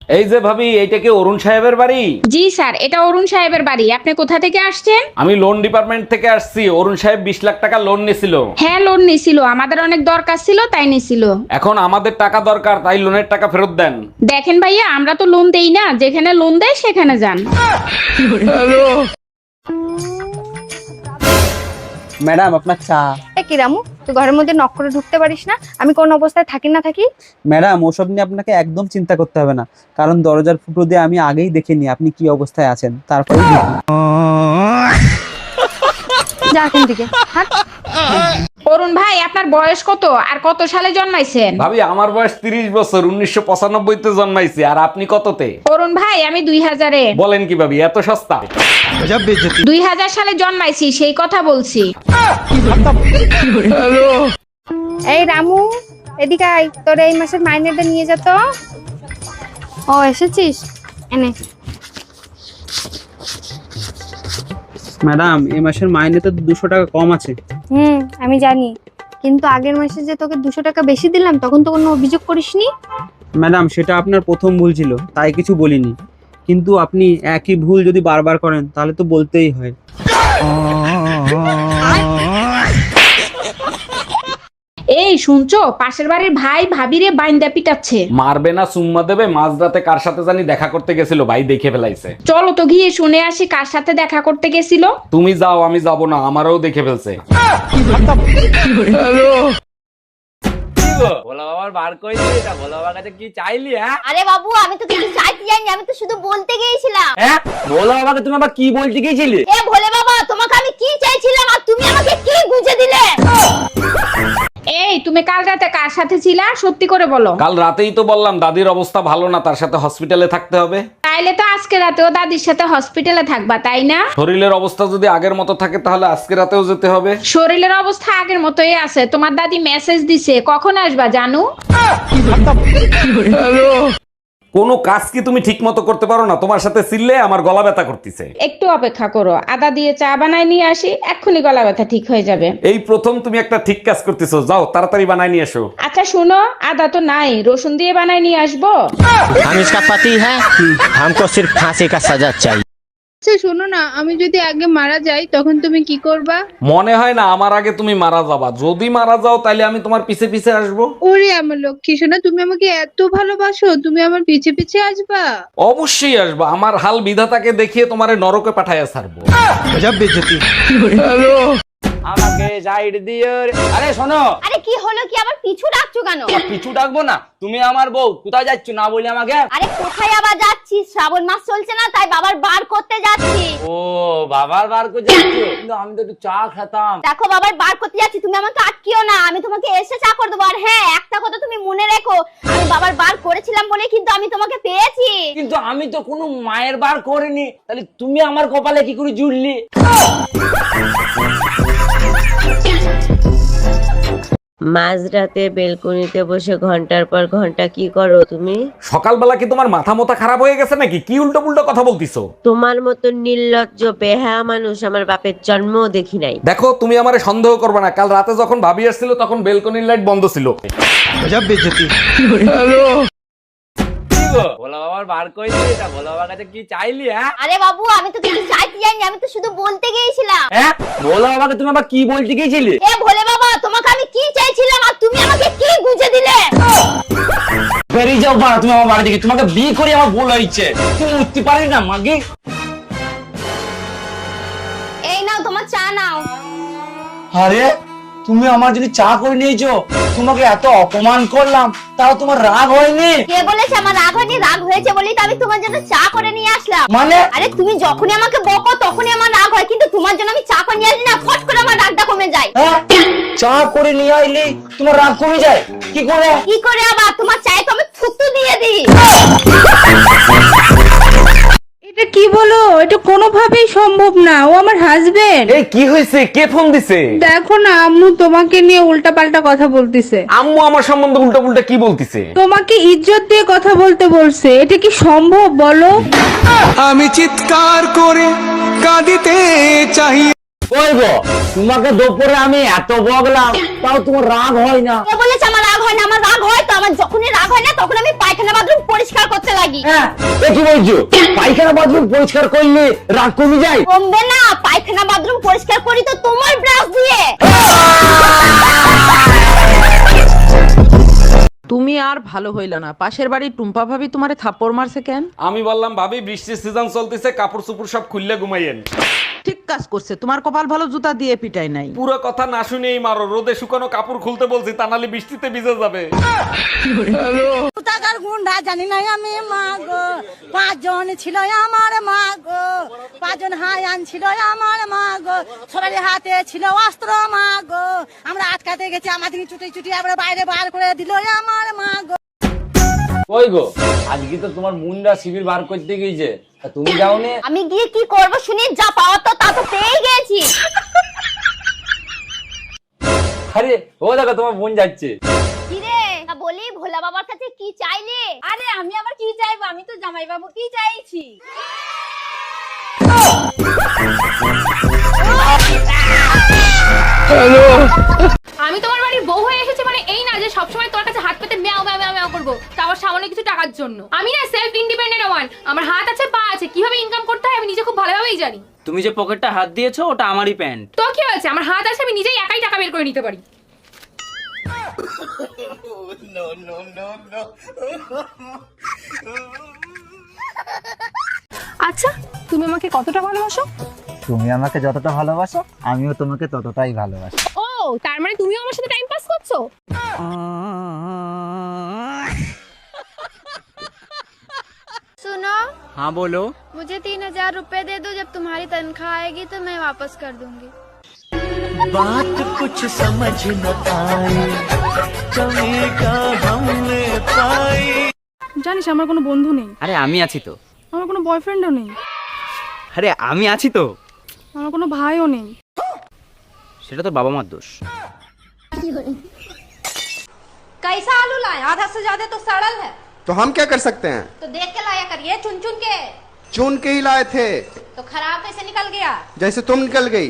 এই যে ভাবি, এইটা কি অরুণ সাহেবের বাড়ি? জি স্যার, এটা অরুণ সাহেবের বাড়ি। আপনি কোথা থেকে আসছেন? আমি লোন ডিপার্টমেন্ট থেকে আসছি। অরুণ সাহেব 20 লাখ টাকা লোন নিছিল। হ্যাঁ, লোন নিছিল, আমাদের অনেক দরকার ছিল তাই নিছিল। এখন আমাদের টাকা দরকার, তাই লোনের টাকা ফেরত দেন। দেখেন ভাইয়া, আমরা তো লোন দেই না, যেখানে লোন দেয় সেখানে যান। ম্যাডাম আপনার চা। কি রামু, তুই ঘরের মধ্যে নক করে ঢুকতে পারিস না? আমি কোন অবস্থায় থাকি না থাকি? ম্যাডাম ওসব নিয়ে আপনাকে একদম চিন্তা করতে হবে না, কারণ দরজার ফুটো দিয়ে আমি আগেই দেখে নিই আপনি কি অবস্থায় আছেন, তারপরে যা এখান থেকে, হাট। অরুণ ভাই, আপনার বয়স কত আর কত সালে জন্মাইছেন? ভাবি, আমার বয়স 30 বছর, 1995 তে জন্মাইছি। আর আপনি কততে? অরুণ ভাই, আমি 2000-এ। বলেন কি ভাবি, এত সস্তা? 2000 সালে জন্মাইছি, সেই কথা বলছি। এই রামু, এদিকে আয়, তোর এই মাসের মাইনেটা নিয়ে যা তো। ও এসেছিস, এনে। ম্যাডাম এই মাসের মাইনে তো 200 টাকা কম আছে। আমি জানি, কিন্তু আগের মাসে যে তোকে 200 টাকা বেশি দিলাম তখন তো কোনো অভিযোগ করিসনি। ম্যাডাম সেটা আপনার প্রথম ভুল ছিল, তাই কিছু বলিনি, কিন্তু আপনি একই ভুল যদি বারবার করেন তাহলে তো বলতেই হয়। এই শুনছো, পাশের বাড়ির ভাই ভাবিরে বাইন্দা পিটাচ্ছে। মারবে না চুম্মা দেবে? মাঝরাতে কার সাথে জানি দেখা করতে গেছিল, ভাই দেখে ফেলাইছে। চলো তো গিয়ে শুনে আসি কার সাথে দেখা করতে গেছিল। তুমি যাও, আমি যাব না, আমারও দেখে ফেলছে। ভোলা বাবার বার কই দিলি? এটা ভোলা বাবার কাছে কি চাইলি? হ্যাঁ আরে বাবু, আমি তো কিছু চাইতে যাইনি, আমি তো শুধু বলতে গিয়েছিলাম। হ্যাঁ, ভোলা বাবাকে তুমি আবার কি বলতে গিয়েছিলে? এ ভোলে বাবা, তোমাকে আমি কি চাইছিলাম আর তুমি আমাকে কি গুজে দিলে? এই, তুমি কাল রাতে কার সাথে ছিলা, সত্যি করে বলো। কাল রাতেই তো বললাম দাদির অবস্থা ভালো না, তার সাথে হসপিটালে থাকতে হবে। তাইলে তো আজকে রাতেও দাদির সাথে হসপিটালে থাকবা, তাই না? শরীরের অবস্থা যদি আগের মতো থাকে তাহলে আজকে রাতেও যেতে হবে। শরীরের অবস্থা আগের মতোই আছে। তোমার দাদি মেসেজ দিছে, কখন আসবা জানু? কোনো কাজ কি তুমি ঠিক মতো করতে পারো না? তোমার সাথে চিল্লে আমার গলা ব্যথা করতেছে। একটু অপেক্ষা করো, আদা দিয়ে চা বানায় নিয়ে আসি, এক্ষুনি গলা ব্যথা ঠিক হয়ে যাবে। এই প্রথম তুমি একটা ঠিক কাজ করতেছো, যাও তাড়াতাড়ি বানাই নিয়ে এসো। আচ্ছা শুনো, আদা তো নাই, রসুন দিয়ে বানায় নিয়ে আসবো। हम इसका पति है, हमको सिर्फ फांसी का सजा चाहिए। আচ্ছা শোনো না, আমি যদি আগে মারা যাই তখন তুমি কি করবা? মনে হয় না আমার আগে তুমি মারা যাবা। যদি মারা যাও তাহলে আমি তোমার পিছে পিছে আসবো। ওরে আমার লক্ষ্মী সোনা, তুমি আমাকে এত ভালোবাসো, তুমি আমার পিছে পিছে আসবা? অবশ্যই আসবো, আমার হাল বিধাতাকে দেখিয়ে তোমারে নরকে পাঠাইয়া ছাড়বো। আমাকে সাইড দিও রে। আরে শোনো, আরে কি হলো, কি আবার পিছু ডাকছো কেন? পিছু ডাকবো না, তুমি আমার বউ, কোথায় যাচ্ছ না বলি আমাকে? আরে কোথায় আবার যাচ্ছি, শ্রাবণ মাস চলছে না, তাই বাবার বার করতে যাচ্ছি। ও বাবার বার করে যাচ্ছ? কিন্তু আমি তো একটু চা খেতাম। দেখো, বাবার বার করতে যাচ্ছি, তুমি আমাকে আটকিও না, আমি তোমাকে এসে চা করে দেবো। আর হ্যাঁ, একটা কথা তুমি মনে রেখো, আমি বাবার বার করেছিলাম বলে কিন্তু আমি তোমাকে পেয়েছি। কিন্তু আমি তো কোনো মায়ের বার করিনি, তাহলে তুমি আমার কপালে কি করে জুড়লি? মাঝরাতে বেলকনিতে বসে ঘন্টার পর ঘন্টা কি করো তুমি? সকালবেলা কি তোমার মাথা মোথা খারাপ হয়ে গেছে নাকি? কি উল্টো পুল্টো কথা বলতিছো? তোমার মতো নির্লজ্জ বেহায়া মানুষ আমার বাপের জন্মও দেখি নাই। দেখো, তুমি আমারে সন্দেহ করবে না, কাল রাতে যখন ভাবি আসছিল তখন বেলকনির লাইট বন্ধ ছিল। ভোলা বাবার বার করে দিলি, এটা ভোলা বাবার কাছে কি চাইলি? হ্যাঁ আরে বাবু, আমি তো কিছু চাইতে যাইনি, আমি তো শুধু বলতে গিয়েছিলাম। হ্যাঁ, ভোলা বাবাকে তুমি আবার কি বলতে গিয়েছিলে? এ ভোলে বাবা, তোমাকে আমি কি চাইছিলাম আর তুমি আমাকে কি গুজে দিলে? বেরিয়ে যাও বাড়া তুমি আমার বাড়ি থেকে, তোমাকে বিয়ে করে আমার ভুল হয়েছে, তুমি উঠতে পারি না মাগে। এই নাও তোমার চা নাও। আরে তুমি আমার যদি চা করে নিয়েছো, তোমাকে এত অপমান করলাম, তাও তোমার রাগ হয়নি? কে বলেছে আমার রাগ হয়নি? রাগ হয়েছে বলেই তো আমি তোমার জন্য চা করে নিয়ে আসলাম। মানে? আরে তুমি যখনই আমাকে বকো তখনই আমার রাগ হয়, কিন্তু তোমার জন্য আমি চা করে নিয়ে আসি না, ফট করে আমার রাগটা কমে যায়। হ্যাঁ, চা করে নিয়ে আইলি তোমার রাগ কমে যায়? কি করে? কি করে আবার? তোমার চায়ে তো আমি থুতু দিয়ে দিই। এটা কি বলো? এটা কোনোভাবেই সম্ভব না, ও আমার হাজবেন্ড। এই কি হয়েছে? কে ফোন দিছে? দেখো না, আম্মু তোমাকে নিয়ে উল্টাপাল্টা কথা বলতিছে। আম্মু আমার সম্বন্ধে উল্টা পুল্টা কি বলতিছে? তোমাকে ইজ্জত দিয়ে কথা বলতে বলছে, এটা কি সম্ভব বলো? আমি চিৎকার করে কাঁদিতে চাই। কই গো, তোমাকে দুপুরে আমি এত বকলাম তাও তোমার রাগ হয় না? কে বলেছে আমার রাগ হয় না? আমার রাগ হয় তো। আমার যখনই রাগ হয় না তখন আমি পায়খানা বাথরুম পরিষ্কার করতে লাগি। হ্যাঁ, এ কি বলছো? পায়খানা বাথরুম পরিষ্কার করলে রাগ কমে যায়? কমবে না, পায়খানা বাথরুম পরিষ্কার করি তো তোমার ব্রাশ দিয়ে। তুমি আর ভালো হইলা না, পাশের বাড়ির টুম্পা ভাবি তোমারে থাপ্পড় মারছে কেন? আমি বললাম ভাবি বৃষ্টির সিজন চলতেছে, কাপড় চোপড় সব খুললে ঘুমাইয়েন। ঠিক কাজ করছে, তোমার কপাল ভালো জুতা দিয়ে পিটাই নাই। পুরো কথা না শুনেই মারো, রোদে শুকানো কাপড় খুলতে বলছি, তা নাহলে বৃষ্টিতে ভিজে যাবে। টাকার গুন্ডা জানি না আমি মা গো, 5 জন ছিল আমার মা গো, 5 জন হায়ান ছিল আমার মা গো, সবার হাতে ছিল অস্ত্র মা গো, আমরা আটকাতে গেছি, আমাদের চুটি চুটি আমরা বাইরে বার করে দিল আমার মা গো। কই গো, আজকে তো তোমার মুন্ডা শিবির বার করতে গিয়েছে, তা তুমি যাওনি? আমি গিয়ে কি করব শুনি, যা পাওয়ার তো তা তো পেয়ে গেছি। আরে ও দেখো তোমার বোন যাচ্ছে। কি রে, তা বলি ভোলা বাবার কাছে কি চাইলে? আরে আমি আবার কি চাইবো, আমি তো জামাই বাবু কি চাইছি। আমি তোমার বাড়ির বউ হয়ে এসেছি মানে এই না যে সবসময় তোর কাছে হাত পেতে ম্যাও ম্যাও ম্যাও ম্যাও করবো, তারপর সামান্য কিছু টাকার জন্য। আমি না সেলফ ইন্ডিপেন্ডেন্ট ওয়ান, আমার হাত আছে পা আছে, কিভাবে ইনকাম করতে হয় আমি নিজে খুব ভালোভাবেই জানি। তুমি যে পকেটটা হাত দিয়েছো ওটা আমারই প্যান্ট। তো কি হয়েছে, আমার হাত আছে, আমি নিজেই একাই টাকা বের করে নিতে পারি। আচ্ছা, তুমি আমাকে কতটা ভালোবাসো? তুমি আমাকে যতটা ভালোবাসো আমিও তোমাকে ততটাই ভালোবাসি। ও, তার মানে তুমিও আমার সাথে টাইম পাস করছো? सुनो, हाँ बोलो। मुझे 3000 रुपए दे दो, जब तुम्हारी तनख्वाह आएगी तो मैं वापस कर दूंगी। बात कुछ समझ न आई, कमी का हमने पाई। জানিস আমার কোনো বন্ধু নেই, আরে আমি আছি তো। আমার কোনো বয়ফ্রেন্ডও নেই, আরে আমি আছি তো। আমার কোনো ভাইও নেই। সেটা তো বাবা মার দোষ। कैसा आलू लाए, आधा से ज्यादा तो सड़ल है। तो हम क्या कर सकते हैं? तो देख के लाया करिए, चुन चुन के। चुन के ही लाए थे, तो खराब कैसे निकल गया? जैसे तुम निकल गई।